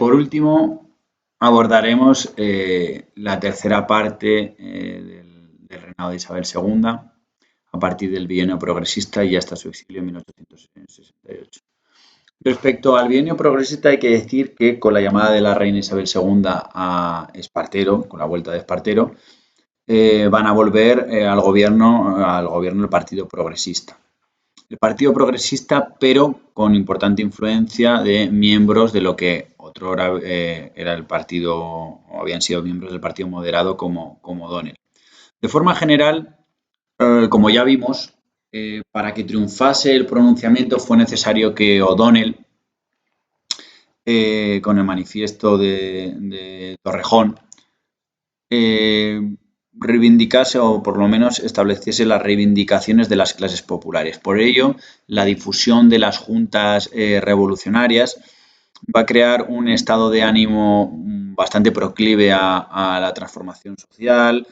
Por último, abordaremos la tercera parte del reinado de Isabel II, a partir del bienio progresista y hasta su exilio en 1868. Respecto al bienio progresista, hay que decir que con la llamada de la reina Isabel II a Espartero, con la vuelta de Espartero, van a volver al gobierno del Partido Progresista. El Partido Progresista, pero con importante influencia de miembros de lo que otrora era el partido, o habían sido miembros del Partido Moderado como O'Donnell. De forma general, como ya vimos, para que triunfase el pronunciamiento fue necesario que O'Donnell, con el manifiesto de Torrejón, reivindicase o por lo menos estableciese las reivindicaciones de las clases populares. Por ello, la difusión de las juntas revolucionarias va a crear un estado de ánimo bastante proclive a la transformación social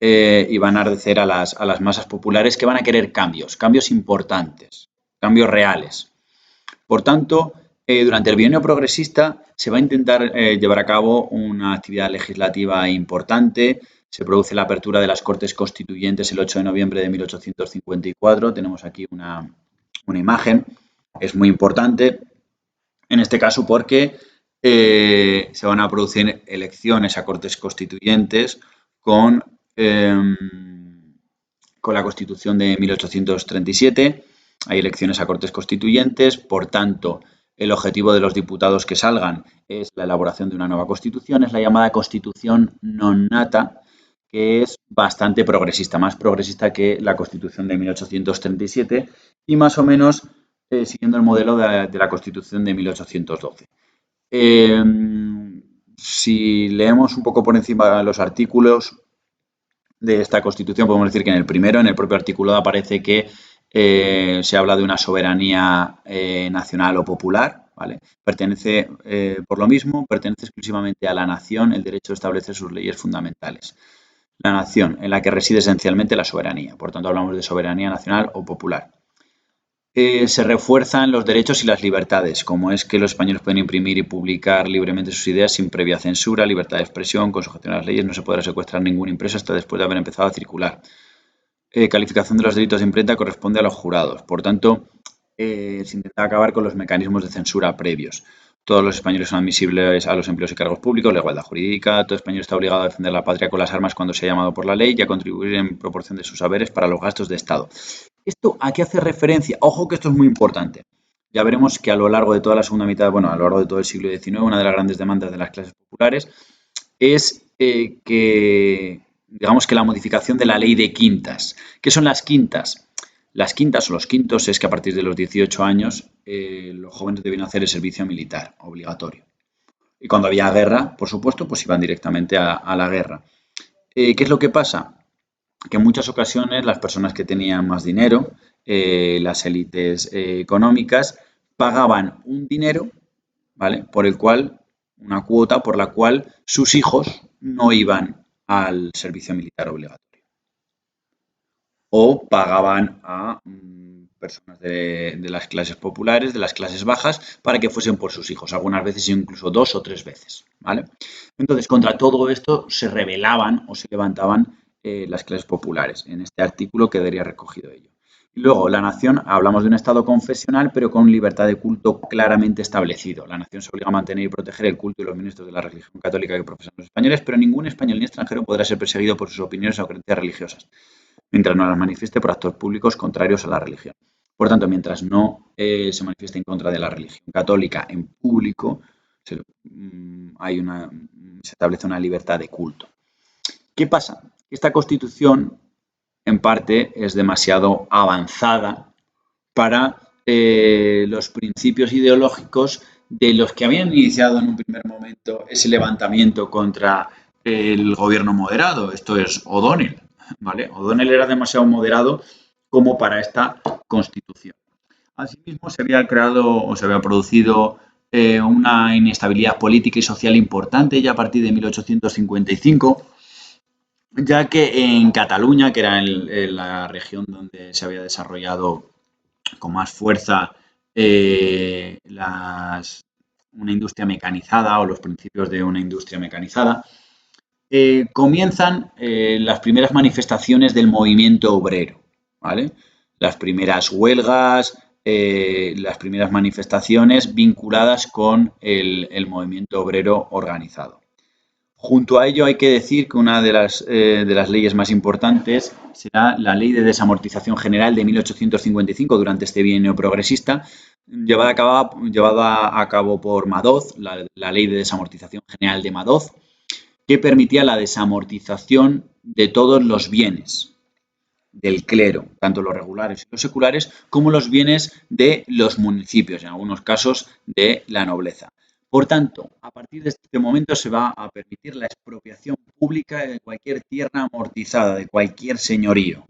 y van a enardecer a las masas populares que van a querer cambios importantes, cambios reales. Por tanto, durante el bienio progresista se va a intentar llevar a cabo una actividad legislativa importante. Se produce la apertura de las Cortes Constituyentes el 8 de noviembre de 1854. Tenemos aquí una imagen. Es muy importante, en este caso, porque se van a producir elecciones a Cortes Constituyentes con la Constitución de 1837. Hay elecciones a Cortes Constituyentes, por tanto, el objetivo de los diputados que salgan es la elaboración de una nueva Constitución, es la llamada Constitución non nata, que es bastante progresista, más progresista que la Constitución de 1837 y más o menos siguiendo el modelo de la Constitución de 1812. Si leemos un poco por encima los artículos de esta Constitución, podemos decir que en el primero, en el propio artículo, aparece que se habla de una soberanía nacional o popular, ¿vale? Pertenece, por lo mismo, pertenece exclusivamente a la nación el derecho de establecer sus leyes fundamentales. La nación en la que reside esencialmente la soberanía. Por tanto, hablamos de soberanía nacional o popular. Se refuerzan los derechos y las libertades, como es que los españoles pueden imprimir y publicar libremente sus ideas sin previa censura, libertad de expresión, con sujeción a las leyes, no se podrá secuestrar ningún impreso hasta después de haber empezado a circular. Calificación de los delitos de imprenta corresponde a los jurados. Por tanto, se intenta acabar con los mecanismos de censura previos. Todos los españoles son admisibles a los empleos y cargos públicos, la igualdad jurídica, todo español está obligado a defender la patria con las armas cuando sea llamado por la ley y a contribuir en proporción de sus saberes para los gastos de Estado. ¿Esto a qué hace referencia? Ojo que esto es muy importante. Ya veremos que a lo largo de toda la segunda mitad, bueno, a lo largo de todo el siglo XIX, una de las grandes demandas de las clases populares es que, digamos que la modificación de la ley de quintas. ¿Qué son las quintas? Las quintas o los quintos es que a partir de los 18 años los jóvenes deben hacer el servicio militar obligatorio. Y cuando había guerra, por supuesto, pues iban directamente a la guerra. ¿Qué es lo que pasa? Que en muchas ocasiones las personas que tenían más dinero, las élites económicas, pagaban un dinero, ¿vale? Por el cual, una cuota por la cual sus hijos no iban al servicio militar obligatorio. O pagaban a personas de las clases populares, de las clases bajas, para que fuesen por sus hijos, algunas veces incluso 2 o 3 veces, ¿vale? Entonces, contra todo esto se rebelaban o se levantaban las clases populares. En este artículo quedaría recogido ello. Y luego, la nación, hablamos de un estado confesional, pero con libertad de culto claramente establecido. La nación se obliga a mantener y proteger el culto y los ministros de la religión católica que profesan los españoles, pero ningún español ni extranjero podrá ser perseguido por sus opiniones o creencias religiosas, mientras no las manifieste por actos públicos contrarios a la religión. Por tanto, mientras no se manifieste en contra de la religión católica en público, se establece una libertad de culto. ¿Qué pasa? Esta Constitución, en parte, es demasiado avanzada para los principios ideológicos de los que habían iniciado en un primer momento ese levantamiento contra el gobierno moderado, esto es O'Donnell, ¿vale? O'Donnell era demasiado moderado como para esta Constitución. Asimismo, se había creado o se había producido una inestabilidad política y social importante ya a partir de 1855, ya que en Cataluña, que era la región donde se había desarrollado con más fuerza una industria mecanizada o los principios de una industria mecanizada, comienzan las primeras manifestaciones del movimiento obrero, ¿vale? Las primeras huelgas, las primeras manifestaciones vinculadas con el movimiento obrero organizado. Junto a ello hay que decir que una de las leyes más importantes será la Ley de Desamortización General de 1855 durante este bienio progresista, llevada a cabo por Madoz, la Ley de Desamortización General de Madoz, que permitía la desamortización de todos los bienes del clero, tanto los regulares y los seculares, como los bienes de los municipios, en algunos casos de la nobleza. Por tanto, a partir de este momento se va a permitir la expropiación pública de cualquier tierra amortizada, de cualquier señorío,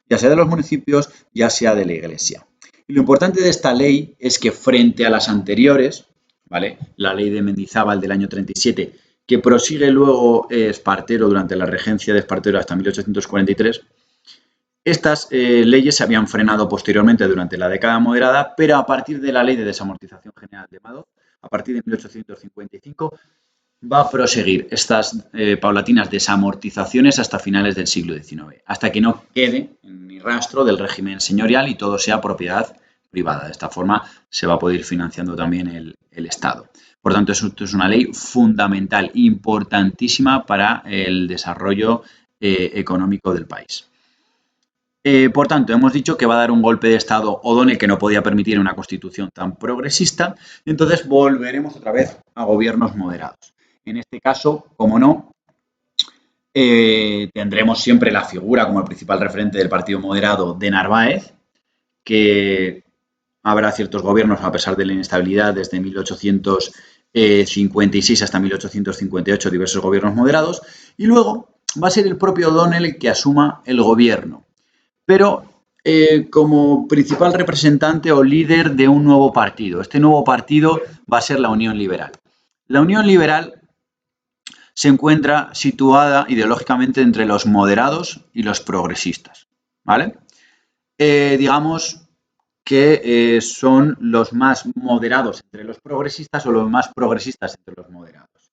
ya sea de los municipios, ya sea de la Iglesia. Y lo importante de esta ley es que frente a las anteriores, ¿vale? La ley de Mendizábal del año 37, que prosigue luego Espartero durante la regencia de Espartero hasta 1843, estas leyes se habían frenado posteriormente durante la década moderada, pero a partir de la Ley de Desamortización General de Madoz, a partir de 1855, va a proseguir estas paulatinas desamortizaciones hasta finales del siglo XIX, hasta que no quede ni rastro del régimen señorial y todo sea propiedad privada. De esta forma se va a poder ir financiando también el Estado. Por tanto, esto es una ley fundamental, importantísima para el desarrollo económico del país. Por tanto, hemos dicho que va a dar un golpe de Estado O'Donnell que no podía permitir una constitución tan progresista, y entonces volveremos otra vez a gobiernos moderados. En este caso, como no, tendremos siempre la figura como el principal referente del partido moderado de Narváez, que habrá ciertos gobiernos a pesar de la inestabilidad desde 1856 hasta 1858, diversos gobiernos moderados, y luego va a ser el propio O'Donnell el que asuma el gobierno, pero como principal representante o líder de un nuevo partido. Este nuevo partido va a ser la Unión Liberal. La Unión Liberal se encuentra situada ideológicamente entre los moderados y los progresistas, ¿vale? Digamos que son los más moderados entre los progresistas o los más progresistas entre los moderados.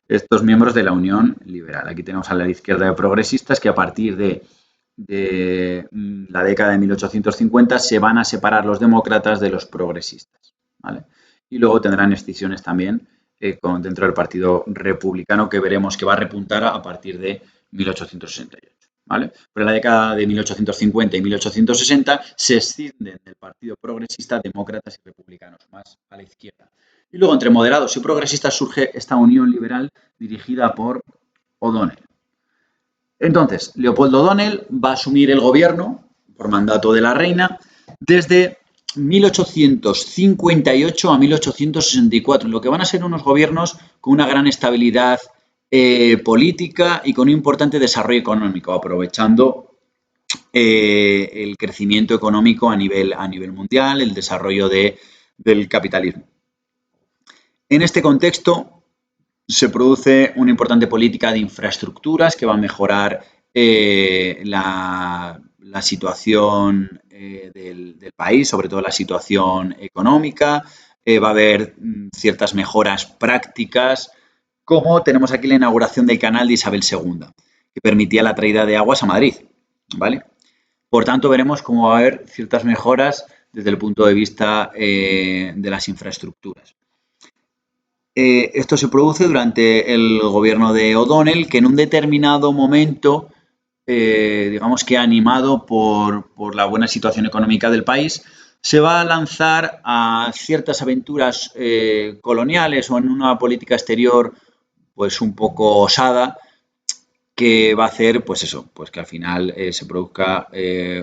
Estos miembros de la Unión Liberal. Aquí tenemos a la izquierda de progresistas que a partir de la década de 1850 se van a separar los demócratas de los progresistas, ¿vale? Y luego tendrán escisiones también dentro del Partido Republicano, que veremos que va a repuntar a partir de 1868, ¿vale? Pero en la década de 1850 y 1860 se escinden del Partido Progresista demócratas y republicanos, más a la izquierda. Y luego entre moderados y progresistas surge esta Unión Liberal dirigida por O'Donnell. Entonces, Leopoldo O'Donnell va a asumir el gobierno por mandato de la reina desde 1858 a 1864, lo que van a ser unos gobiernos con una gran estabilidad política y con un importante desarrollo económico, aprovechando el crecimiento económico a nivel mundial, el desarrollo del capitalismo. En este contexto, se produce una importante política de infraestructuras que va a mejorar la situación del país, sobre todo la situación económica. Va a haber ciertas mejoras prácticas, como tenemos aquí la inauguración del canal de Isabel II, que permitía la traída de aguas a Madrid, ¿vale? Por tanto, veremos cómo va a haber ciertas mejoras desde el punto de vista de las infraestructuras. Esto se produce durante el gobierno de O'Donnell, que en un determinado momento, digamos que animado por la buena situación económica del país, se va a lanzar a ciertas aventuras coloniales o en una política exterior pues un poco osada, que va a hacer, pues eso, pues que al final se produzca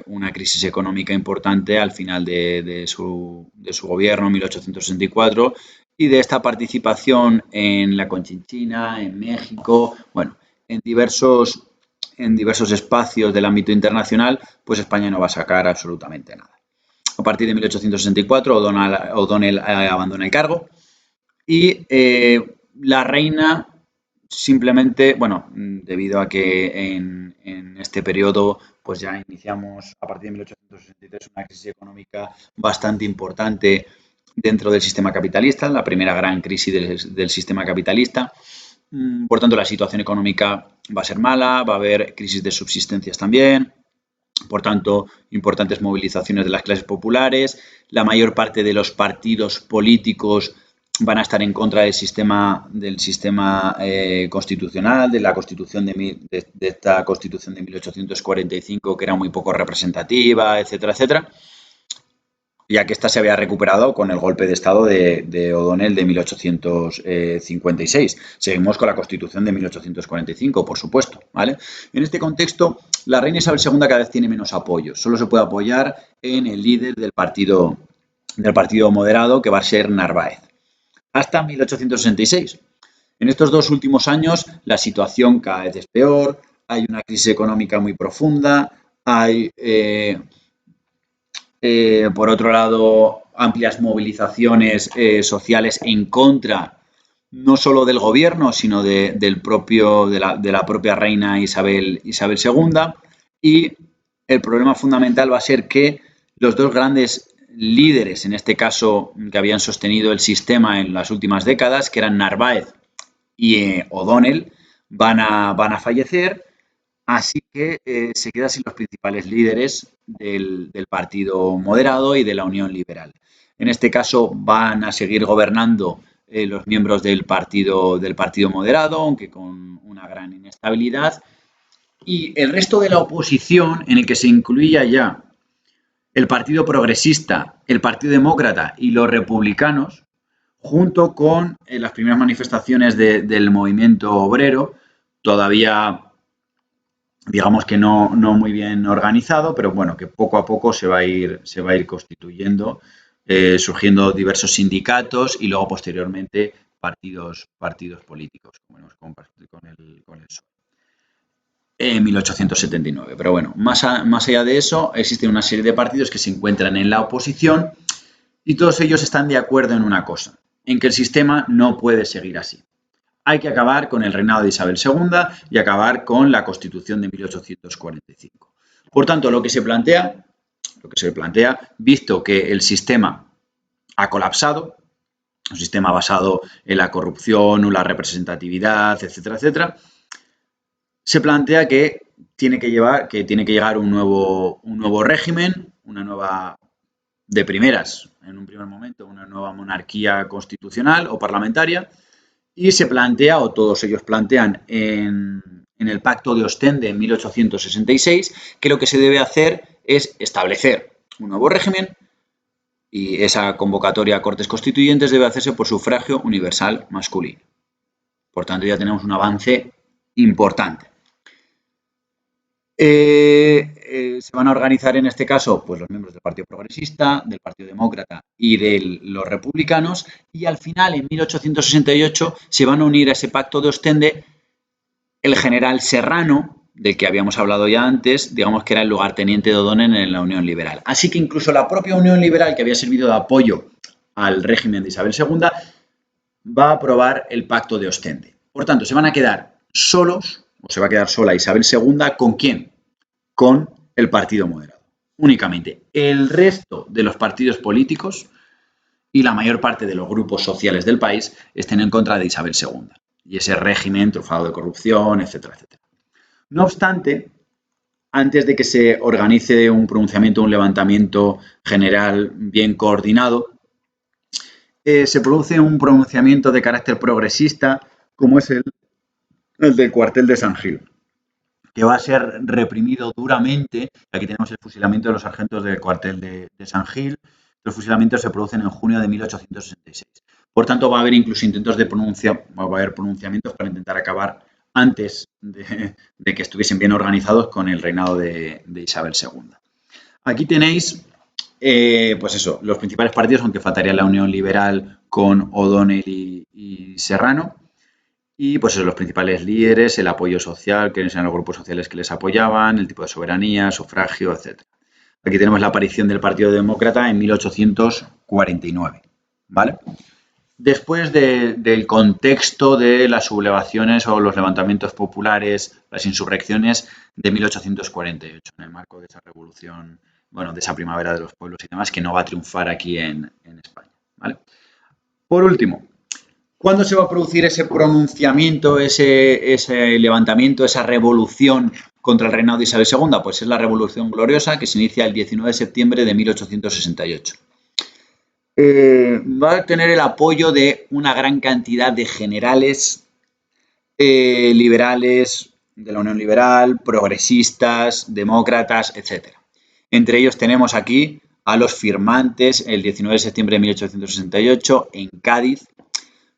una crisis económica importante al final de su gobierno, en 1864, y de esta participación en la Conchinchina, en México, bueno, en diversos espacios del ámbito internacional, pues España no va a sacar absolutamente nada. A partir de 1864, O'Donnell abandona el cargo y la reina simplemente, bueno, debido a que en este periodo pues ya iniciamos a partir de 1863 una crisis económica bastante importante dentro del sistema capitalista, la primera gran crisis del sistema capitalista. Por tanto, la situación económica va a ser mala, va a haber crisis de subsistencias también. Por tanto, importantes movilizaciones de las clases populares. La mayor parte de los partidos políticos van a estar en contra del sistema constitucional, de la constitución de esta constitución de 1845, que era muy poco representativa, etcétera, etcétera, ya que esta se había recuperado con el golpe de Estado de O'Donnell de 1856. Seguimos con la Constitución de 1845, por supuesto, ¿vale? En este contexto, la reina Isabel II cada vez tiene menos apoyo. Solo se puede apoyar en el líder del partido moderado, que va a ser Narváez, hasta 1866. En estos 2 últimos años, la situación cada vez es peor, hay una crisis económica muy profunda, hay... por otro lado, amplias movilizaciones sociales en contra no solo del gobierno, sino de la propia reina Isabel II. Y el problema fundamental va a ser que los dos grandes líderes, en este caso, que habían sostenido el sistema en las últimas décadas, que eran Narváez y O'Donnell, van a fallecer. Así que se queda sin los principales líderes del partido moderado y de la Unión Liberal. En este caso van a seguir gobernando los miembros del partido moderado, aunque con una gran inestabilidad. Y el resto de la oposición, en el que se incluía ya el Partido Progresista, el Partido Demócrata y los republicanos, junto con las primeras manifestaciones del movimiento obrero, todavía digamos que no muy bien organizado, pero bueno, que poco a poco se va a ir constituyendo, surgiendo diversos sindicatos y luego posteriormente partidos políticos, como hemos compartido con el PSOE. En 1879. Pero bueno, más allá de eso, existen una serie de partidos que se encuentran en la oposición y todos ellos están de acuerdo en una cosa, en que el sistema no puede seguir así. Hay que acabar con el reinado de Isabel II y acabar con la Constitución de 1845. Por tanto, lo que se plantea, visto que el sistema ha colapsado, un sistema basado en la corrupción o la representatividad, etcétera, etcétera, se plantea que tiene que llegar un nuevo régimen, una nueva, de primeras, en un primer momento, una nueva monarquía constitucional o parlamentaria. Y se plantea, o todos ellos plantean en el Pacto de Ostende en 1866, que lo que se debe hacer es establecer un nuevo régimen y esa convocatoria a Cortes Constituyentes debe hacerse por sufragio universal masculino. Por tanto, ya tenemos un avance importante. Se van a organizar en este caso pues los miembros del Partido Progresista, del Partido Demócrata y de los republicanos, y al final, en 1868, se van a unir a ese pacto de Ostende el general Serrano, del que habíamos hablado ya antes, digamos que era el lugarteniente de O'Donnell en la Unión Liberal. Así que incluso la propia Unión Liberal, que había servido de apoyo al régimen de Isabel II, va a aprobar el pacto de Ostende. Por tanto, se van a quedar solos, o se va a quedar sola Isabel II, ¿con quién? Con el Partido Moderado, únicamente. El resto de los partidos políticos y la mayor parte de los grupos sociales del país estén en contra de Isabel II y ese régimen trufado de corrupción, etcétera, etcétera. No obstante, antes de que se organice un pronunciamiento, un levantamiento general bien coordinado, se produce un pronunciamiento de carácter progresista, como es el del cuartel de San Gil, que va a ser reprimido duramente. Aquí tenemos el fusilamiento de los sargentos del cuartel de San Gil. Los fusilamientos se producen en junio de 1866. Por tanto, va a haber incluso intentos va a haber pronunciamientos para intentar acabar antes de que estuviesen bien organizados con el reinado de Isabel II. Aquí tenéis, pues eso, los principales partidos, aunque faltaría la Unión Liberal con O'Donnell y Serrano. Y pues eso, los principales líderes, el apoyo social, que eran los grupos sociales que les apoyaban, el tipo de soberanía, sufragio, etc. Aquí tenemos la aparición del Partido Demócrata en 1849, ¿vale? Después del contexto de las sublevaciones o los levantamientos populares, las insurrecciones de 1848, en el marco de esa revolución, bueno, de esa primavera de los pueblos y demás, que no va a triunfar aquí en España. ¿vale? Por último, ¿cuándo se va a producir ese pronunciamiento, ese levantamiento, esa revolución contra el reinado de Isabel II? Pues es la Revolución Gloriosa, que se inicia el 19 de septiembre de 1868. Va a tener el apoyo de una gran cantidad de generales liberales, de la Unión Liberal, progresistas, demócratas, etc. Entre ellos tenemos aquí a los firmantes el 19 de septiembre de 1868 en Cádiz,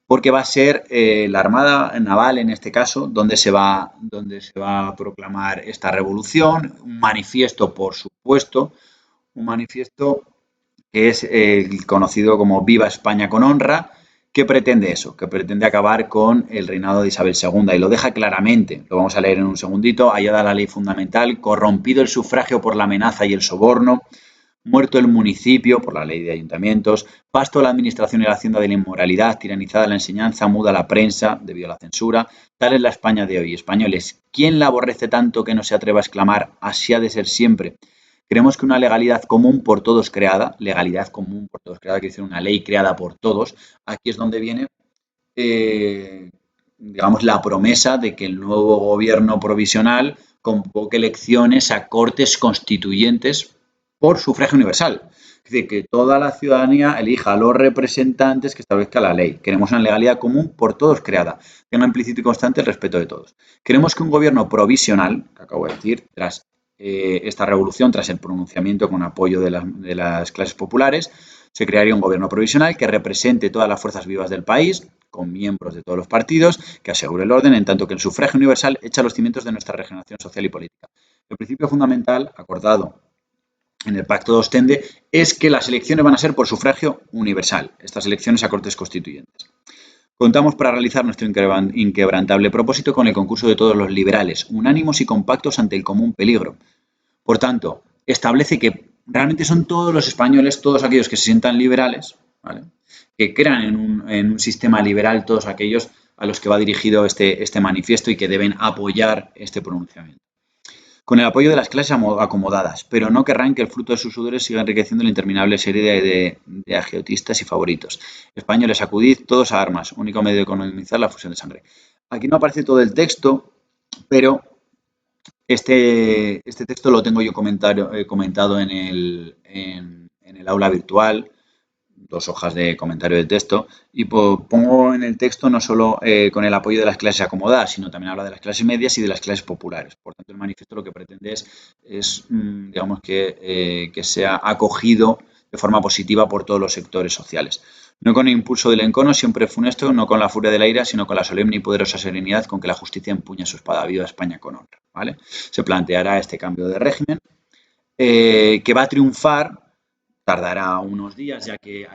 porque va a ser la Armada Naval, en este caso, donde se va a proclamar esta revolución, un manifiesto, por supuesto, un manifiesto que es conocido como Viva España con honra, que pretende eso, que pretende acabar con el reinado de Isabel II, y lo deja claramente, lo vamos a leer en un segundito: hallada la ley fundamental, corrompido el sufragio por la amenaza y el soborno, muerto el municipio por la ley de ayuntamientos, pasto la administración y la hacienda de la inmoralidad, tiranizada la enseñanza, muda la prensa debido a la censura. Tal es la España de hoy. Españoles, ¿quién la aborrece tanto que no se atreva a exclamar así ha de ser siempre? Creemos que una legalidad común por todos creada, legalidad común por todos creada, quiere decir una ley creada por todos, aquí es donde viene, digamos, la promesa de que el nuevo gobierno provisional convoque elecciones a cortes constituyentes por sufragio universal. Es decir, que toda la ciudadanía elija a los representantes que establezca la ley. Queremos una legalidad común por todos creada, tenga implícito y constante el respeto de todos. Queremos que un gobierno provisional, que acabo de decir, tras esta revolución, tras el pronunciamiento con apoyo de las clases populares, se crearía un gobierno provisional que represente todas las fuerzas vivas del país, con miembros de todos los partidos, que asegure el orden, en tanto que el sufragio universal echa los cimientos de nuestra regeneración social y política. El principio fundamental, acordado en el Pacto de Ostende, es que las elecciones van a ser por sufragio universal, estas elecciones a cortes constituyentes. Contamos para realizar nuestro inquebrantable propósito con el concurso de todos los liberales, unánimos y compactos ante el común peligro. Por tanto, establece que realmente son todos los españoles, todos aquellos que se sientan liberales, ¿vale?, que crean en un sistema liberal, todos aquellos a los que va dirigido este manifiesto y que deben apoyar este pronunciamiento. Con el apoyo de las clases acomodadas, pero no querrán que el fruto de sus sudores siga enriqueciendo la interminable serie de agiotistas y favoritos. Españoles, acudid todos a armas, único medio de economizar la fusión de sangre. Aquí no aparece todo el texto, pero este texto lo tengo yo comentado en el aula virtual, 2 hojas de comentario del texto, y pongo en el texto no solo con el apoyo de las clases acomodadas, sino también habla de las clases medias y de las clases populares. Por tanto, el manifiesto lo que pretende es digamos, que sea acogido de forma positiva por todos los sectores sociales. No con el impulso del encono, siempre funesto, no con la furia de la ira, sino con la solemne y poderosa serenidad con que la justicia empuña su espada. Viva España con honra, ¿vale? Se planteará este cambio de régimen que va a triunfar. Tardará unos días, ya que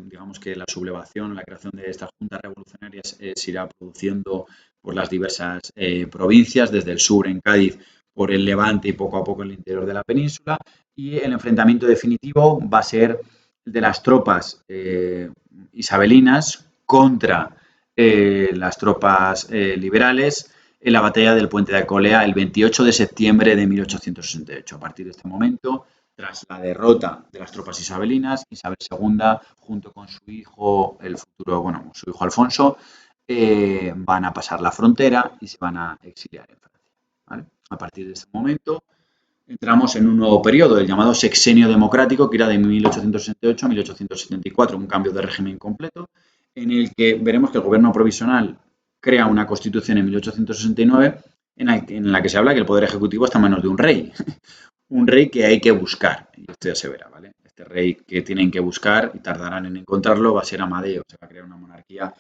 digamos que la sublevación, la creación de estas juntas revolucionarias se irá produciendo por las diversas provincias, desde el sur en Cádiz, por el Levante y poco a poco en el interior de la península, y el enfrentamiento definitivo va a ser el de las tropas isabelinas contra las tropas liberales en la batalla del Puente de Alcolea el 28 de septiembre de 1868. A partir de este momento, tras la derrota de las tropas isabelinas, Isabel II, junto con su hijo, su hijo Alfonso, van a pasar la frontera y se van a exiliar en Francia, ¿vale? A partir de este momento entramos en un nuevo periodo, el llamado Sexenio Democrático, que irá de 1868 a 1874, un cambio de régimen completo, en el que veremos que el gobierno provisional crea una constitución en 1869 en la que se habla que el poder ejecutivo está en manos de un rey. Un rey que hay que buscar, y esto ya se verá, ¿vale? Este rey que tienen que buscar y tardarán en encontrarlo va a ser Amadeo, se va a crear una monarquía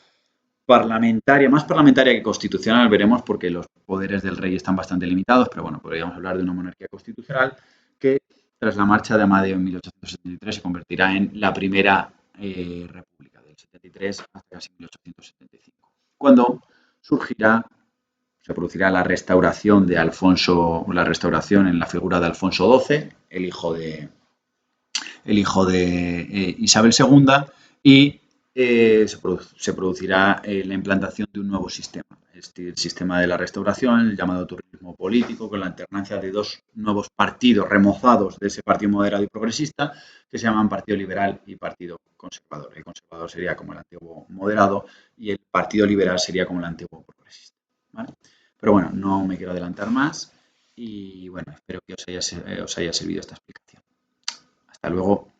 parlamentaria, más parlamentaria que constitucional, veremos, porque los poderes del rey están bastante limitados, pero bueno, podríamos hablar de una monarquía constitucional que tras la marcha de Amadeo en 1873 se convertirá en la primera república, del 73 hasta casi 1875, cuando se producirá la restauración de Alfonso, la restauración en la figura de Alfonso XII, el hijo de Isabel II, y se producirá la implantación de un nuevo sistema, el el sistema de la Restauración, el llamado turrismo político, con la alternancia de dos nuevos partidos remozados de ese partido moderado y progresista, que se llaman Partido Liberal y Partido Conservador. El conservador sería como el antiguo moderado y el Partido Liberal sería como el antiguo progresista, ¿vale? Pero bueno, no me quiero adelantar más y bueno, espero que os haya servido esta explicación. Hasta luego.